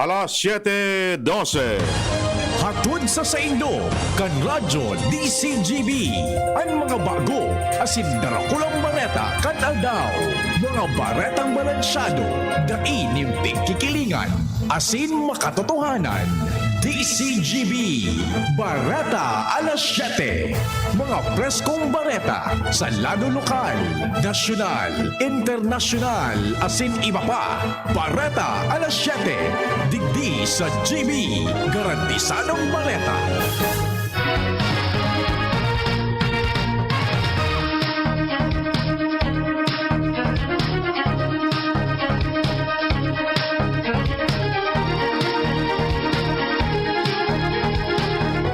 alas 7:12. Hatod sa Indo, kan radyo DZGB. Ang mga bago, asin darakulang bareta kan aldaw. Mga baretang balansyado, dain yung tingkikilingan, asin makatotohanan. DZGB, Bareta Alas 7. Mga preskong bareta sa lado lokal, nasyonal, internasyonal, asin iba pa. Bareta Alas 7. Digdi sa GB. Garantisadong bareta.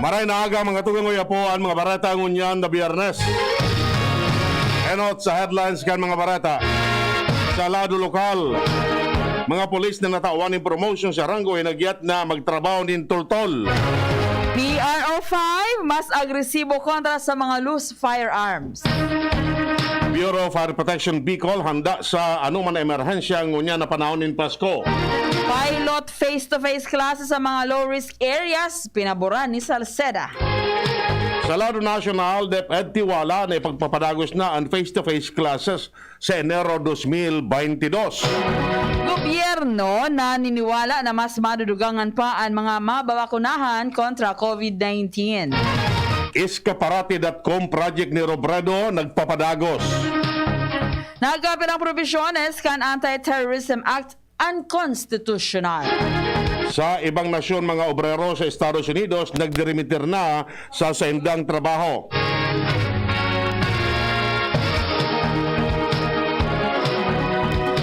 Maray na aga mga tugang uyapuan, mga bareta ngunyan na biyernes. Enot sa headlines kan mga bareta. Sa lado lokal, mga polis na natawan ng promotion sa Rango ay nagyat na magtrabaho din toltol. PRO5, mas agresibo kontra sa mga loose firearms. Bureau of Fire Protection Bicol handa sa anuman emerhensya ngunyan na panahon ng Pasko. Pilot face-to-face classes sa mga low-risk areas, pinaboran ni Salceda. Sa lado national, DepEd tiwala na ipagpapadagos na ang face-to-face classes sa Enero 2022. Gobyerno naniniwala na mas madudugangan pa ang mga mababakunahan kontra COVID-19. Iskaparati.com project ni Robredo nagpapadagos. Nagkapit ang probisyones kan Anti-Terrorism Act unconstitutional. Sa ibang nasyon, mga obrero sa Estados Unidos nagdirimitir na sa saindang trabaho.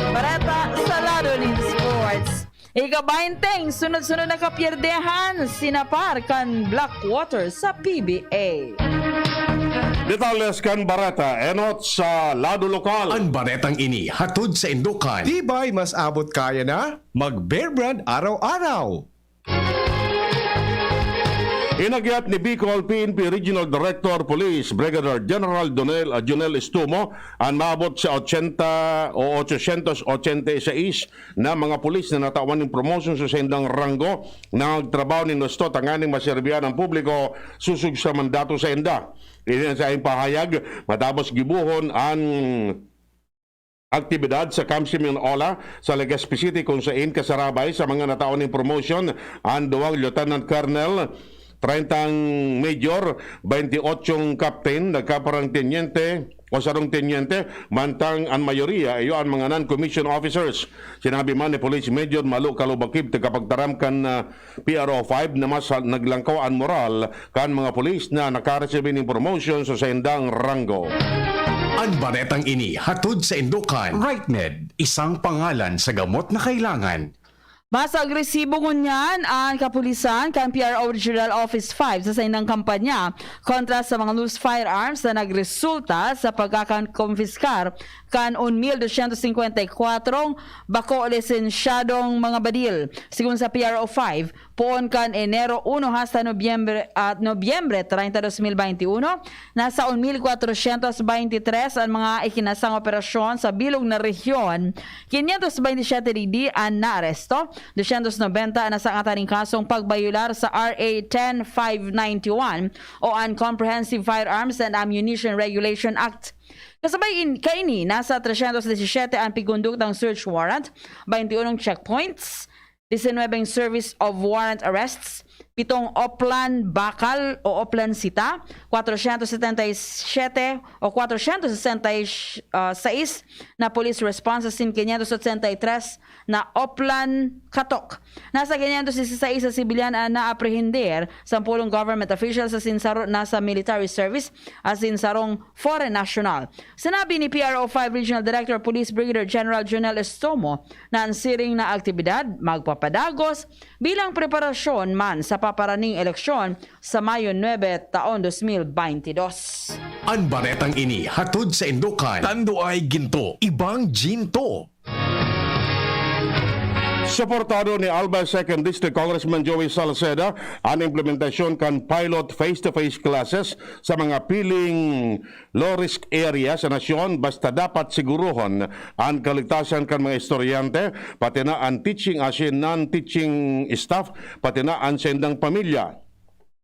Bareta sa lado ng sports. Ika-20, sunod-sunod na kapierdehan, sinapar kan Blackwater sa PBA. Detalles kan Bareta, enot sa lado lokal. Ang baretang ini hatod sa Indukan. Tibay mas abot kaya na mag-Bear Brand araw-araw. Inagyat ni Bicol PNP Regional Director Police Brigadier General Jonel Estumo ang maabot sa 80 o 886 na mga pulis na natawan ng promotion sa sendang ranggo na nagtrabaho ni Nosto tanganing maserbihan ng publiko susug sa mandato sa enda. Ina sa iyong pahayag matapos gibuhon ang aktibidad sa Kamsim Ola sa Legazpi City kung saan kasarabay sa mga nataon ng promotion ang duwag Lieutenant Colonel 30 Major, 28 Captain, nagkaparang Tenyente o sarong Tenyente, mantang ang mayoriya ay ang mga non-commissioned officers. Sinabi man ni Police Major Malu Kalubakib tagapagtaram kan PRO5 na mas naglangkaw ang moral kan mga polis na nakaresebe ng promotion sa sendang ranggo. Ang baretang ini hatod sa Indukan. RightMed, isang pangalan sa gamot na kailangan. Mas agresibo ngunyan ang kapulisan kan PRO Regional Office 5 sa sainang kampanya kontra sa mga loose firearms na nagresulta sa pagkakonfiskar kan 1,254 bako lisensyadong mga badil. Sigun sa PRO 5, poon kan Enero 1 hasta Nobyembre 30, 2021, nasa 1,423 ang mga ikinasang operasyon sa bilog na rehiyon, 527 digdi ang naaresto, 290 na sa ataning kasong pagbayular sa RA 10591 o Uncomprehensive Firearms and Ammunition Regulation Act. Kasabay kaini, nasa 317 ang pigundukang search warrant, 21 checkpoints, 19 service of warrant arrests, 7 Oplan Bakal o Oplan Sita, 477 o 466 na police responses in 583 na Oplan Katok. Nasa 516 sa sibilyan na aprehender, 10 government officials sa sinsaro nasa military service as sinsarong foreign national. Sinabi ni PRO5 Regional Director Police Brigadier General Jonel Estomo na ang siring na aktibidad magpapadagos bilang preparasyon man sa paparaning eleksyon sa Mayo 9 taon 2022. Ang baretang ini hatod sa Indukan. Tando ay ginto, ibang ginto. Suportado ni Albay 2nd District Congressman Joey Salceda ang implementasyon kan pilot face-to-face classes sa mga piling low-risk area sa nasyon basta dapat siguruhon ang kaligtasan kan mga estudyante pati na ang teaching as in non-teaching staff pati na ang sendang pamilya.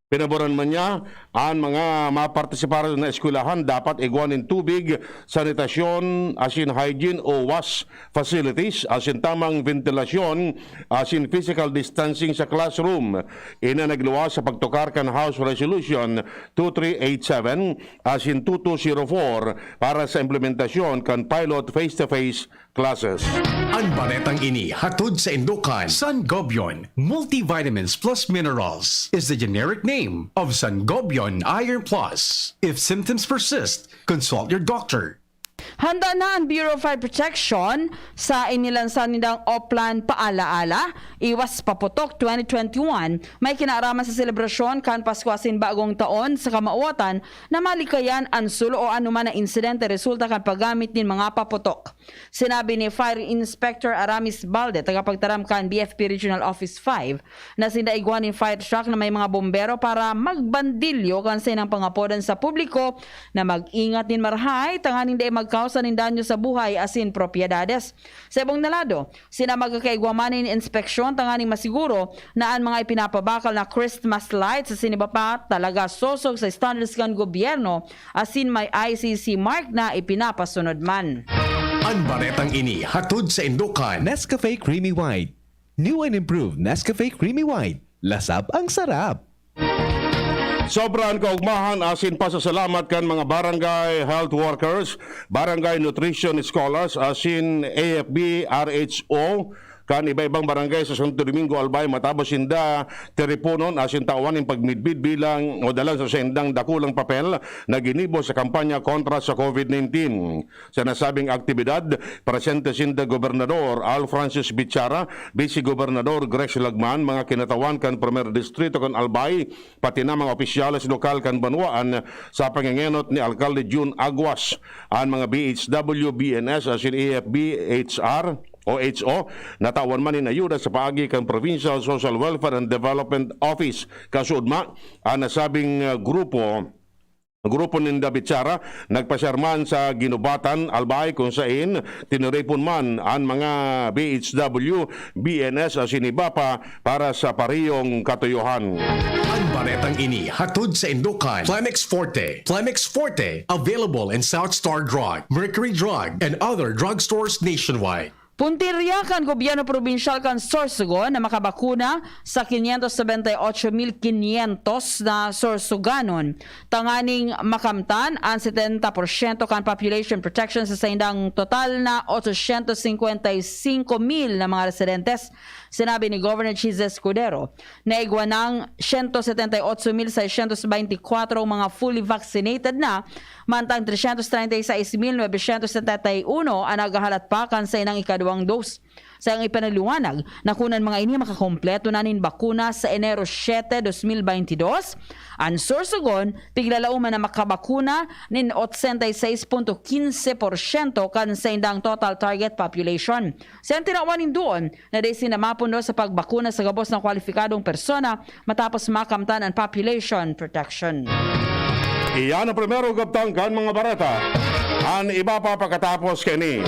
Pinaboran man niya ang mga mapartisipar na eskwelahan dapat iguanin tubig, sanitasyon, as in hygiene o wash facilities, as in tamang ventilasyon, as in physical distancing sa classroom. Ina nagluwas sa pagtukar kan House Resolution 2387 as in 2204 para sa implementasyon kan pilot face-to-face classes. Ang baretang ini hatod sa Indukan. Sangobion Multivitamins Plus Minerals is the generic name of Sangobion Iron Plus. If symptoms persist, consult your doctor. Handa na ang Bureau of Fire Protection sa inilansan nilang Oplan Paala-ala, Iwas Paputok 2021. May kinaaraman sa selebrasyon kan Paskwasin bagong taon sa kamauatan na malikayan ang sulo o anuman na insidente resulta kan paggamit nin mga paputok. Sinabi ni Fire Inspector Aramis Balde, tagapagtaram kan BFP Regional Office 5, na sindaigwan ni fire truck na may mga bombero para magbandilyo kan sa inang pangapodan sa publiko na mag-ingat nin marhay, tanganing day magkausa nin danyo sa buhay asin propiedades. Sa ibang nalado, sina magkakaigwamanin inspeksyon tanganing masiguro na ang mga ipinapabakal na Christmas lights sa siniba pa talaga sosog sa standards kan gobyerno asin may ICC mark na ipinapasunod man. Ang baretang ini hatod sa Indukan. Nescafe Creamy White. New and improved Nescafe Creamy White. Lasap ang sarap. Sobrang kaugmahan asin pasasalamat kan mga barangay health workers, barangay nutrition scholars asin AFB, RHO, kan iba-ibang barangay sa Santo Domingo, Albay, matapos sinda teriponon asin tawan ng pagmidbid bilang o dalang sa sendang dakulang papel na ginibo sa kampanya kontra sa COVID-19. Sa nasabing aktibidad, presente sinda Gobernador Al Francis Bichara, Vice Gobernador Grex Lagman, mga kinatawan kan Primer Distrito kan Albay, pati na mga opisyales lokal kan Banwaan sa pangingenot ni Alcalde June Aguas, ang mga BHW, BNS asin AFB, HR, OHO, natawan man in ayuda sa paagi kan Provincial Social Welfare and Development Office. Kasudma, ang nasabing grupo ninda Bitsara nagpasyarman sa ginubatan Albay kung saan tinirepon man ang mga BHW, BNS asin iba pa para sa pariyong katuyuhan. Ang baretang ini hatod sa Indukan. Plemex Forte. Plemex Forte available in South Star Drug, Mercury Drug, and other drugstores nationwide. Puntirya kan gobyerno probinsyal kan Sorsogon na makabakuna sa 578,500 na Sorsoganon. Tanganing makamtan ang 70% kan population protection sa saindang total na 855,000 na mga residentes. Sinabi ni Governor Chie Escudero na igwa ng 178,624 mga fully vaccinated na, mantang 336,971 ang nagahalat pa kan sa inang ikaduang dose. Sa iyang ipanaliwanag, nakunan mga ini makakompleto na nin bakuna sa Enero 7, 2022. Ang Sorsogon, tiglalauman na makabakuna nin 86.15% kan sa indang total target population. Sa iyang tinawanin doon na day sinamapundo sa pagbakuna sa gabos ng kwalifikadong persona matapos makamtan ang population protection. Iyan ang primero gabtang kan mga barata. Ang iba pa pagkatapos kini.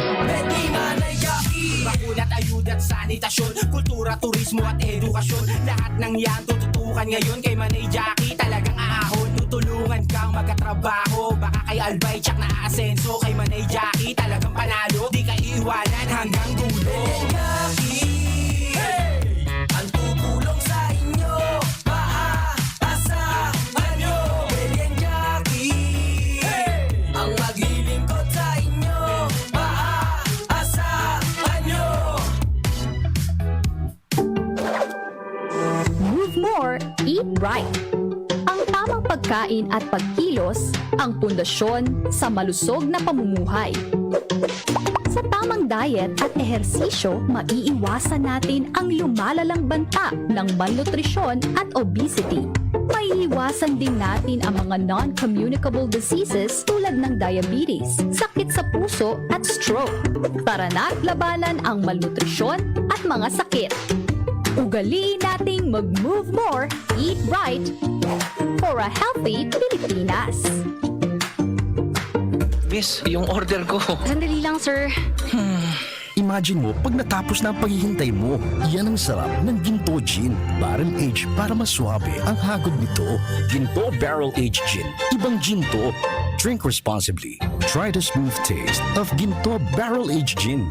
Bakulat, ayuda at sanitasyon, kultura, turismo at edukasyon. Lahat ng yan tututukan ngayon kay Manay Jackie. Talagang aahon, tutulungan kang magkatrabaho. Baka kay Albay tsak na asenso. Kay Manay Jackie talagang panalo, di ka iiwanan hanggang dulo. Jackie, hey! Ang tutulong sa inyo, maaasahan nyo. Brilliant Jackie, hey! Ang maglilingkod sa inyo, maaasahan nyo. Move more, eat right. Ang tamang pagkain at pagkilos ang pundasyon sa malusog na pamumuhay. Sa tamang diet at ehersisyo, maiiwasan natin ang lumalalang banta ng malnutrisyon at obesity. May maiiwasan din natin ang mga non-communicable diseases tulad ng diabetes, sakit sa puso at stroke. Tara na't labanan ang malnutrisyon at mga sakit. Ugaliin nating mag-move more, eat right, for a healthy Pilipinas. Miss, yung order ko. Sandali lang, sir. Imagine mo, pag natapos na ang paghihintay mo, yan ang sarap ng Ginto Gin. Barrel aged para maswabe ang hagod nito. Ginto Barrel Aged Gin. Ibang Ginto. Drink responsibly. Try the smooth taste of Ginto Barrel Aged Gin.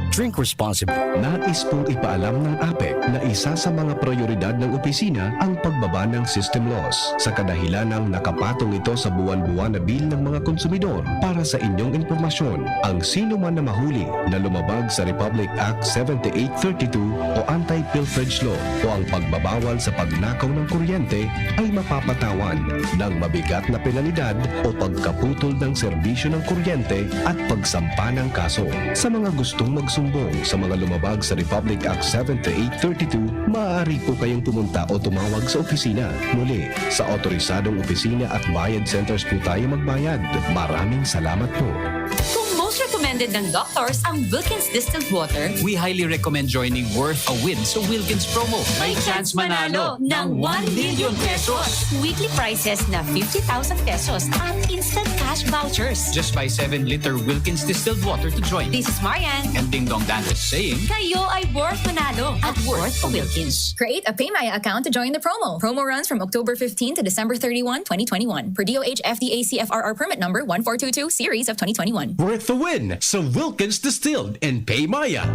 Drink responsibly. Nais pong ipaalam ng APEC na isa sa mga prioridad ng opisina ang pagbaba ng system loss sa kadahilan ng nakapatong ito sa buwan-buwan na bill ng mga konsumidor. Para sa inyong impormasyon, ang sino man na mahuli na lumabag sa Republic Act 7832 o Anti-Pilferage Law o ang pagbabawal sa pagnakaw ng kuryente ay mapapatawan ng mabigat na penalidad o pagkaputol ng serbisyo ng kuryente at pagsampa ng kaso. Sa mga gustong magsumbong sa mga lumabag sa Republic Act 7832, maaari po kayong pumunta o tumawag sa opisina. Muli, sa otorisadong opisina at bayad centers po tayo magbayad. Maraming salamat po. Kung most recommended ng doctors ang Wilkins Distilled Water, We highly recommend joining Worth a Win sa Wilkins promo. may chance manalo ng 1 million pesos. Weekly prizes na 50,000 pesos at instant cash vouchers. Just buy 7-liter Wilkins Distilled Water to join. This is Marian. And Ding Dong Dan is saying, Kayo ay worth manalo at worth a Wilkins. Create a PayMaya account to join the promo. Promo runs from October 15 to December 31, 2021. Per DOH FDA CFRR permit number 1422 series of 2021. Worth the win sa Wilkins Distilled and Paymaya.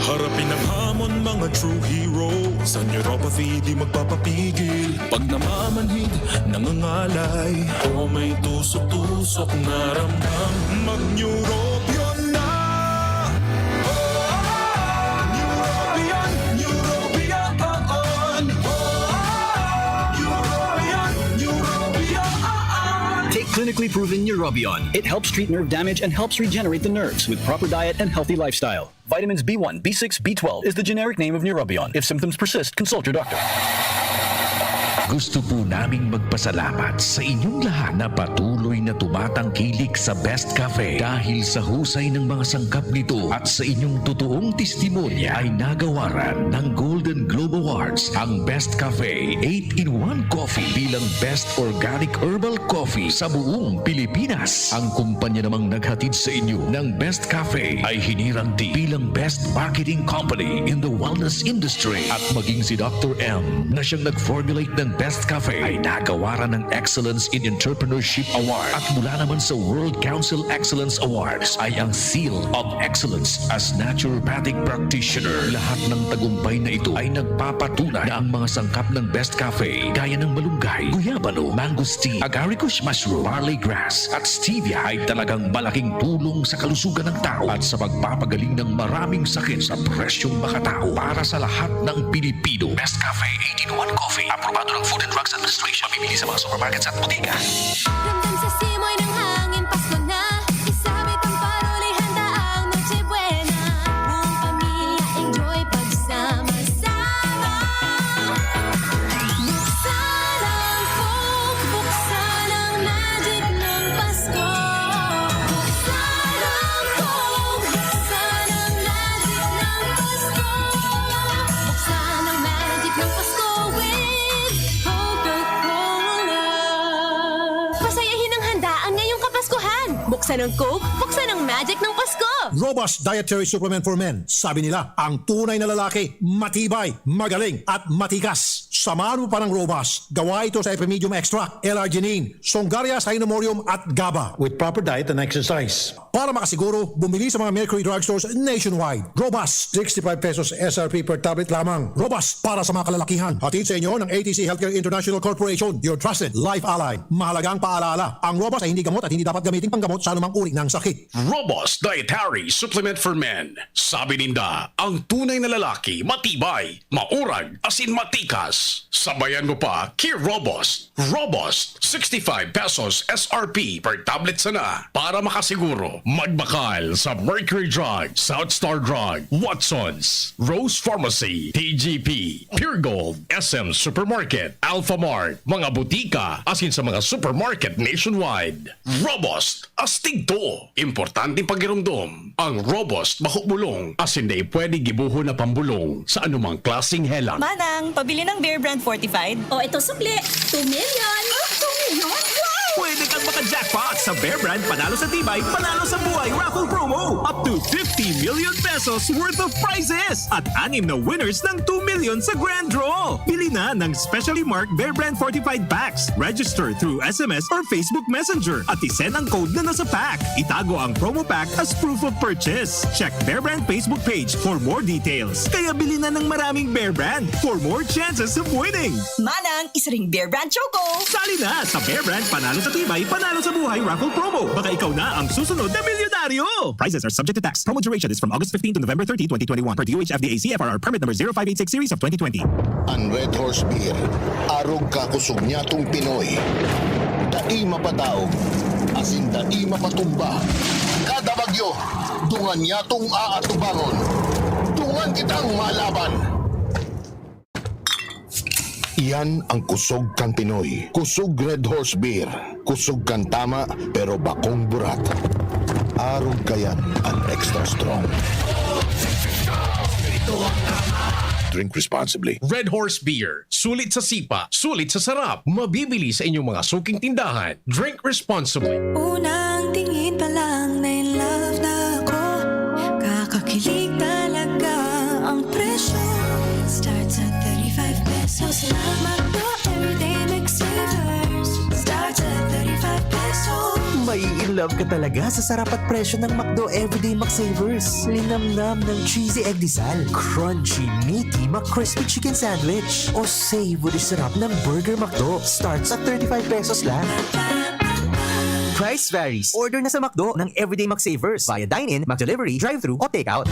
Harapin ang hamon, mga true hero. Sa neuropathy di magpapapigil. Pag namamanhid, nangangalay, o may tusok-tusok na ramdam, mag-neurobion na. Neurobion, neurobion on. Neurobion. Take clinically proven Neurobion. It helps treat nerve damage and helps regenerate the nerves with proper diet and healthy lifestyle. Vitamins B1, B6, B12 is the generic name of Neurobion. If symptoms persist, consult your doctor. Gusto po naming magpasalamat sa inyong lahat na patuloy na tumatangkilik sa Best Cafe dahil sa husay ng mga sangkap nito at sa inyong totoong testimonya ay nagawaran ng Golden Globe Awards ang Best Cafe 8-in-1 Coffee bilang Best Organic Herbal Coffee sa buong Pilipinas. Ang kumpanya namang naghatid sa inyo ng Best Cafe ay hinirang din bilang Best Marketing Company in the wellness industry at maging si Dr. M na siyang nag-formulate ng Best Cafe ay nagawaran ng Excellence in Entrepreneurship Award at mula naman sa World Council Excellence Awards ay ang Seal of Excellence as Naturopathic Practitioner. Lahat ng tagumpay na ito ay nagpapatunay na ang mga sangkap ng Best Cafe gaya ng malunggay, guyabano, mangosteen, agaricus mushroom, barley grass at stevia ay talagang malaking tulong sa kalusugan ng tao at sa pagpapagaling ng maraming sakit sa presyong makatao para sa lahat ng Pilipino. Best Cafe 8-in-1 Coffee, aprobado ng Food and Drugs Administration. Mabibili sa mga supermarkets at botiga. Ramdam sa simoy ng hangin, Pasko na. Isabit ang paroli, handa ang Noche Buena. Buong pamilya, enjoy pagsama-sama. Buksan ang Coke, buksan ang magic ng Pasko. Buksan ang Coke, buksan ang magic ng Pasko. Buksan ang magic ng Pasko with Coca-Cola. Pasayahin ang handaan ngayong Kapaskuhan. Buksan ang Coke, buksan ang magic ng Pasko. Robust Dietary Supplement for Men. Sabi nila, ang tunay na lalaki, matibay, magaling, at matigas. Samahan mo pa ng Robust. Gawa ito sa Epimedium Extra, L-Arginine, Songaria Cynomorium at GABA with proper diet and exercise. Para makasiguro, bumili sa mga Mercury Drugstores nationwide. Robust, 65 pesos SRP per tablet lamang. Robust para sa mga kalalakihan. Hatid sa inyo ng ATC Healthcare International Corporation, your trusted life ally. Mahalagang paalala, ang Robust ay hindi gamot at hindi dapat gamitin panggamot sa anumang uri ng sakit. Robust Dietary Supplement for Men. Sabi ninda, ang tunay na lalaki, matibay, maurag, asin matikas. Sabayan mo pa, Key Robust. Robust, 65 pesos SRP per tablet sana. Para makasiguro, magbakal sa Mercury Drug, Southstar Drug, Watsons, Rose Pharmacy, TGP, Pure Gold, SM Supermarket, Alpha Mart, mga butika, asin sa mga supermarket nationwide. Robust, astig to. Importante pagirumdum. Ang Robust mahubulong, asin na pwede gibuho na pambulong sa anumang klaseng helang. Manang, pabili ng Bear Brand Fortified. O ito sukli, 2 million. 2 million? Wow! Pwede kang maka-jackpot sa Bear Brand Panalo sa Tibay, Panalo sa Buhay Raffle Promo. Up to 50 million pesos worth of prizes. At 6 na winners ng 2 million sa Grand Draw. Bili na ng specially marked Bear Brand Fortified Packs. Register through SMS or Facebook Messenger. At isend ang code na nasa pack. Itago ang promo pack as proof of purchase. Check Bear Brand Facebook page for more details. Kaya bili na ng maraming Bear Brand for more chances of winning. Manang, isa ring Bear Brand Choco. Sali na sa Bear Brand Panalo sa Tibay, Panalo sa Buhay Raffle Promo. Baka ikaw na ang susunod na milyonaryo. Prizes are subject to tax. Promo duration is from August 15 to November 30, 2021. Per DOH FDA CFRR permit number 0586 series of 2020. Ang Red Horse Beer, arog kakusog niya tong Pinoy. Dai mapataog, asin dai mapatumba. Kada bagyo, dungan niya tong aatubangon. Dungan kitang malaban. Iyan ang kusog kan Pinoy. Kusog Red Horse Beer. Kusog kan tama pero bakong burat. Arog kayan ang extra strong. Drink responsibly. Red Horse Beer. Sulit sa sipa, sulit sa sarap. Mabibili sa inyong mga suking tindahan. Drink responsibly. Unang tingin pa lang na in love na ako. Kakakilig talaga ang presyo. Starts at 35 pesos lang. Magdo everyday McSavers. Starts at 35 pesos. May in love ka talaga sa sarap at presyo ng McDo Everyday McSavers. Linamnam ng cheesy egg disal, crunchy, meaty McCrispy chicken sandwich, o savory sarap ng Burger McDo. Starts at 35 pesos lang. Price varies. Order na sa McDo ng Everyday McSavers via dine-in, McDelivery, drive-thru, o take-out.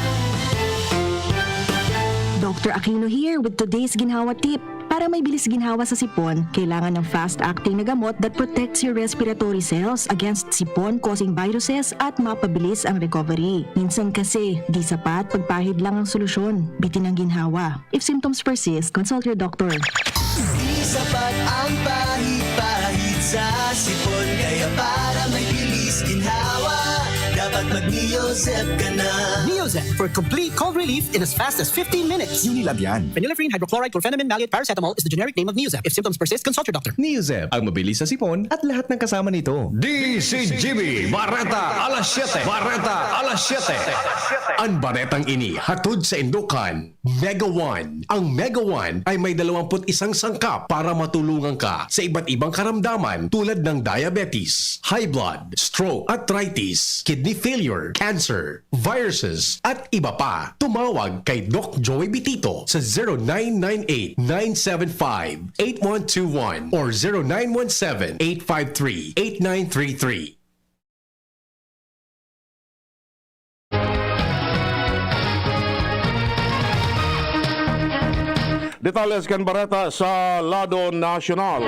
Dr. Aquino here with today's ginhawa tip. Para may bilis ginhawa sa sipon, kailangan ng fast-acting na gamot that protects your respiratory cells against sipon-causing viruses at mapabilis ang recovery. Minsan kasi, di sapat pagpahid lang ang solusyon. Bitin ang ginhawa. If symptoms persist, consult your doctor. Di sapat ang pahid-pahid sa sipon, kaya para may bilis ginhawa, dapat mag-Neozep ka na. Neozep for complete cold relief in as fast as 15 minutes. Unilab yan. Phenylephrine, hydrochloride, chlorpheniramine, maleate, paracetamol is the generic name of Neozep. If symptoms persist, consult your doctor. Neozep, ang mabilis sa sipon at lahat ng kasama nito. DZGB, Bareta Alas 7. Bareta Alas 7. Ang baretang ini hatod sa Indukan. Mega 1. Ang Mega 1 ay may 21 sangkap para matulungan ka sa iba't ibang karamdaman tulad ng diabetes, high blood, stroke, arthritis, kidney failure, cancer, viruses, at iba pa. Tumawag kay Doc Joey Bitito sa 0998-975-8121 or 0917-853-8933. Detalles kan Bareta sa Lado Nacional.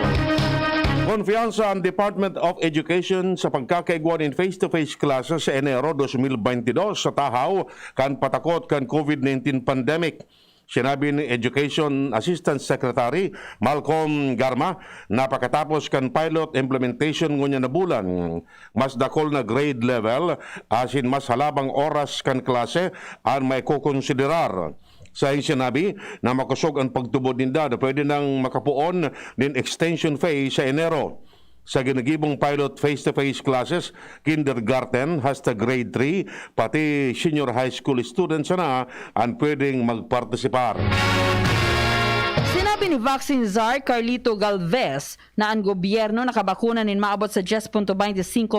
Konfiansa ang Department of Education sa pagkakaigwan in face-to-face classes sa Enero 2022 sa tahaw kan patakot kan COVID-19 pandemic. Sinabi ni Education Assistant Secretary Malcolm Garma na pagkatapos kan pilot implementation ngunya na bulan, mas dakol na grade level asin mas halabang oras kan klase ang may kukonsiderar. Sa sinabi na makusog ang pagtubod ninda na pwede nang makapuon din extension phase sa Enero. Sa ginagibong pilot face-to-face classes, kindergarten hasta grade 3, pati senior high school students na ang pwedeng magpartisipar. Sinabi ni Vaccine Czar Carlito Galvez na ang gobyerno nakabakuna nin maabot sa 10.25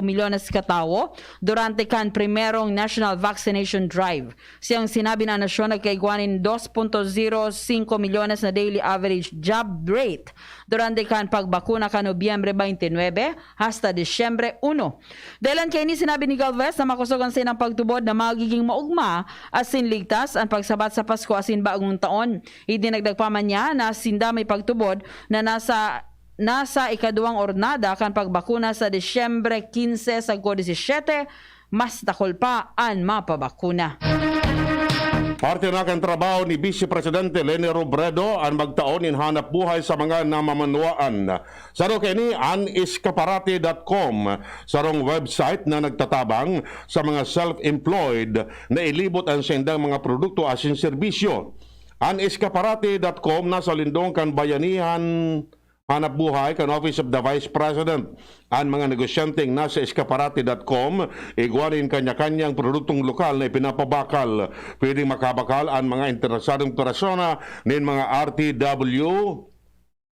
milyones katawo durante kan primerong National Vaccination Drive. Siyang sinabi na nasyon nagkaigwanin 2.05 milyones na daily average job rate durante kan pagbakuna kan Nobyembre 29 hasta Disyembre 1. Dahil kay ni sinabi ni Galvez na makusugan silang pagtubod na magiging maugma asin ligtas ang pagsabat sa Pasko asin bagong taon. Idinagdag pa man niya na sinda may pagtubod na nasa ikaduwang ornada kan pagbakuna sa Disyembre 15 sa 17, mas dakol pa ang mapabakuna. Parte na kan trabaho ni Vice Presidente Leni Robredo ang magtaon in hanap buhay sa mga namamanuaan. Saro kini aniscaparate.com, sarong website na nagtatabang sa mga self-employed na ilibot ang sendang mga produkto asin serbisyo. Aniscaparate.com nasa lindong kan bayanihan hanap buhay kan Office of the Vice President. Ang mga negosyanteng nasa escaparate.com igwanin kanya-kanyang produktong lokal na ipinapabakal. Pwedeng makabakal ang mga interesadong persona nin mga RTW,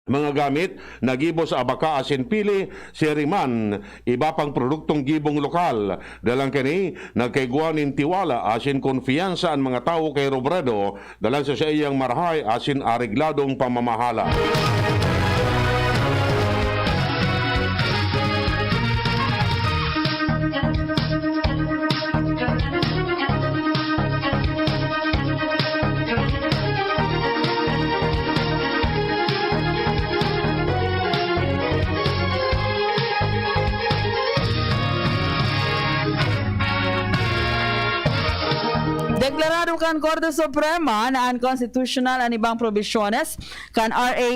mga gamit na gibo sa abaka asin pili, siriman, iba pang produktong gibong lokal. Dalang kini, nagkaiguanin tiwala asin konfiyansa ang mga tao kay Robredo dalang sa iyang marhay asin arigladong pamamahala. Deklarado kan Korte Suprema na unconstitutional ang ibang probisyones kan RA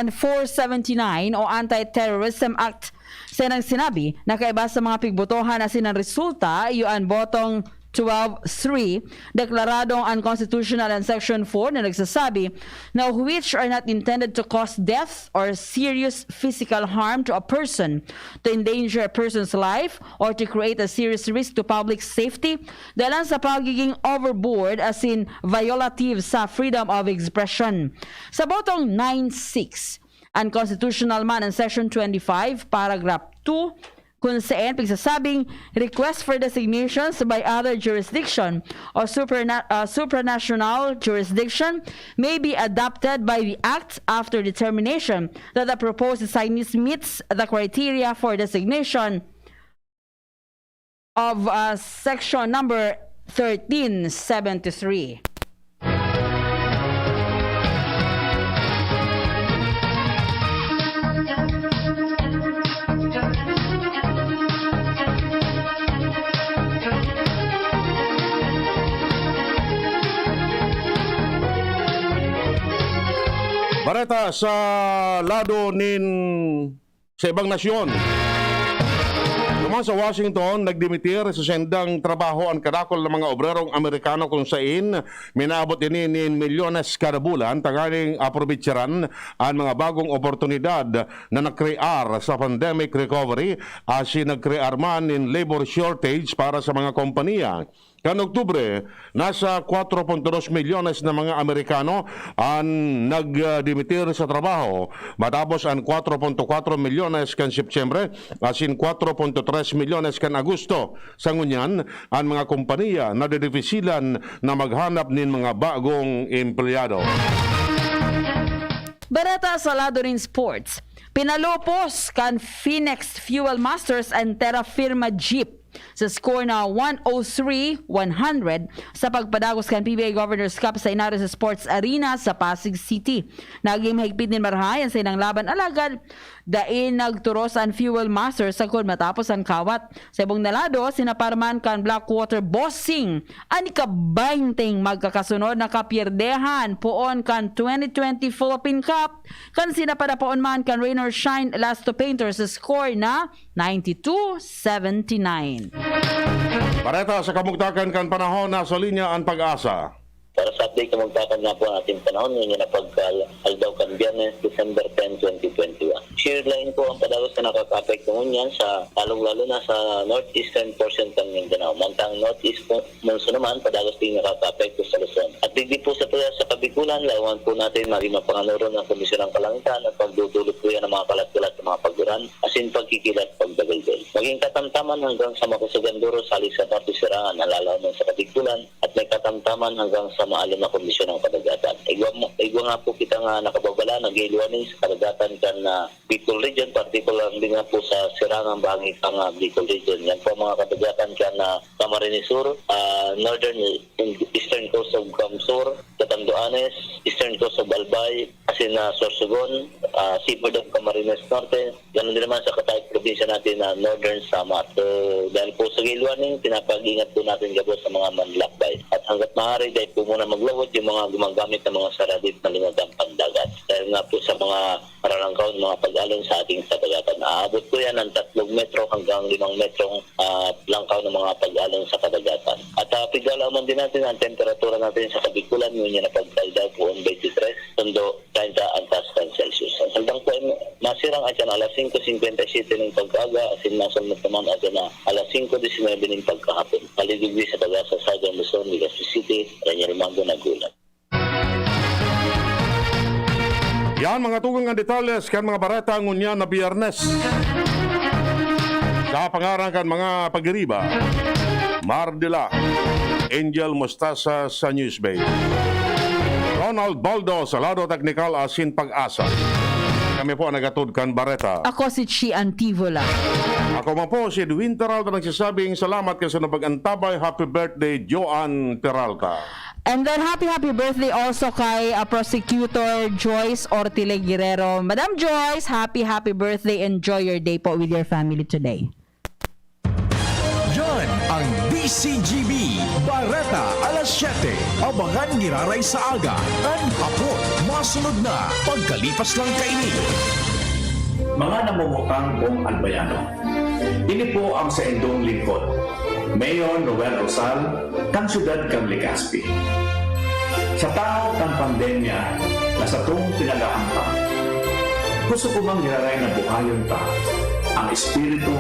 11479 o Anti-Terrorism Act. Sinang sinabi na kaiba sa mga pigbotohan asin ang resulta iyon botong 12.3, deklaradong unconstitutional ang Section 4 na nagsasabi na which are not intended to cause death or serious physical harm to a person, to endanger a person's life, or to create a serious risk to public safety, dahil sa pagiging overboard as in violative sa freedom of expression. Sa botong 9.6, unconstitutional man ang Section 25, paragraph 2, kung saan pagsasabing request for designations by other jurisdiction or supranational jurisdiction may be adopted by the Act after determination that the proposed assignee meets the criteria for designation of section number 1373. Bareta, sa lado sa ibang nasyon. Naman sa Washington, nagdimitir sa sendang trabaho ang kadakol ng mga obrerong Amerikano kung saan minaabot ini nin milyones kada bulan tagaling aprobitsaran ang mga bagong oportunidad na nakrear sa pandemic recovery asin nagkrear man in labor shortage para sa mga kompanya. Kan Oktubre, nasa 4.2 milyones na mga Amerikano ang nagdimitir sa trabaho matapos ang 4.4 milyones kan Setyembre asin 4.3 milyones kan Agosto. Sa ngunyan, ang mga kompanya nadidifisilan na maghanap nin mga bagong empleyado. Bareta sa lado rin sports. Pinalopos kan Phoenix Fuel Masters and Terra Firma Jeep sa score na 103-100 sa pagpadagos kan PBA Governors Cup sa Inares Sports Arena sa Pasig City. Naging mahigpit din marahayan sa inang laban alagad dain nagturos ang Fuel Masters sa kun matapos ang kawat. Sa ibong nalado, sinaparman kan Blackwater Bossing ani ka 20 magkakasunod na kapierdehan poon kan 2020 Philippine Cup kan sinapadapoon man kan Rain or Shine Elasto Painters sa score na 92-79. Bareta, sa kamugtakan kan panahon na sa linya ang pag-asa. Para sa update na magtatag na po ang ating panahon, yun na pagka-aldaw kan Biyernes, December 10, 2021. Shear line po ang padalos na nakaka-apekto ngunyan sa lalong-lalo na sa northeastern portion ng Mindanao. Mantang northeast po, monso naman, padalos din nakaka-apekto sa Luzon. At digdi po sa Kabikulan, lawan po natin maging mapanganuro ng Komisyon ng Kalangitan at pagdudulot po yan ng mga kalat-kalat ng mga paguran, asin pagkikilat, pagdagalgal. Maging katamtaman hanggang sa Makusuganduro, Salis sa Norte Sirangan, nalalaman sa Kabikulan, at may katamtaman hanggang sa maalim na Komisyon ng Kadagatan. Igwa nga po kita nga nakababala, nag-iluwanin sa Kadagatan kan na Bicol Region, particular din nga po sa Sirangan, bahagi pang Bicol Region. Yan po mga Kadagatan kan na Camarines Sur, Northern Eastern Coast of Camsur, Catanduanes, Eastern Coast of Albay, asin na Sorsogon, Seaport of Camarines Norte, ganoon din naman sa katayip probinsya natin na Northern Samar. So dahil po sa giluaning, pinapag-ingat po natin gabo sa mga manlakbay. At hanggat maaari, dahil po muna maglawod yung mga gumagamit ng mga saradit na lingagang pandagat. Dahil nga po sa mga maralangkaw, mga pag-alon sa ating kadagatan. Aabot po yan ng 3 metro hanggang 5 metrong langkaw ng mga pag-alon sa kadagatan. At pigalaman din natin ang temperatura natin sa Kabikulan, yun yung napagkaldaw po 23, sundo 30 antas kan Celsius. Ang saldang po ay masirang at yan alas 5:57 ng pagkaga, asin nasunod naman at yan alas 5:19 ng pagkahapon. Paligigwi sa Pag-asa Southern Luzon, Legazpi City, Ranyarimango, Nagulat. Yan mga tugang ang detalles kan mga barata ngunya na Biyernes. Sa pangarang kan mga pagiriba, Mardila, Angel Mostasa sa News Bay. Ronald Baldo sa lado teknikal asin Pag-asa. Kami po nagatod kan Bareta. Ako si Chie Antivola. Ako man po si Edwin Peralta nagsasabing salamat kasi na pag-antabay. Happy birthday, Joan Peralta. And then happy birthday also kay Prosecutor Joyce Ortile Guerrero. Madam Joyce, happy birthday. Enjoy your day po with your family today. Yan ang DZGB Bareta Alas 7. Abangan giraray sa aga. Ang hapon, masunod na pagkalipas lang kainin. Mga namumukang buong albayano. Ini po ang sa indong lingkod. Mayor Noel Rosal, kang syudad kang Legazpi. Sa tao ng pandemya na sa itong pinag-ahampan, gusto ko bang giraray na buhayon pa ang espiritu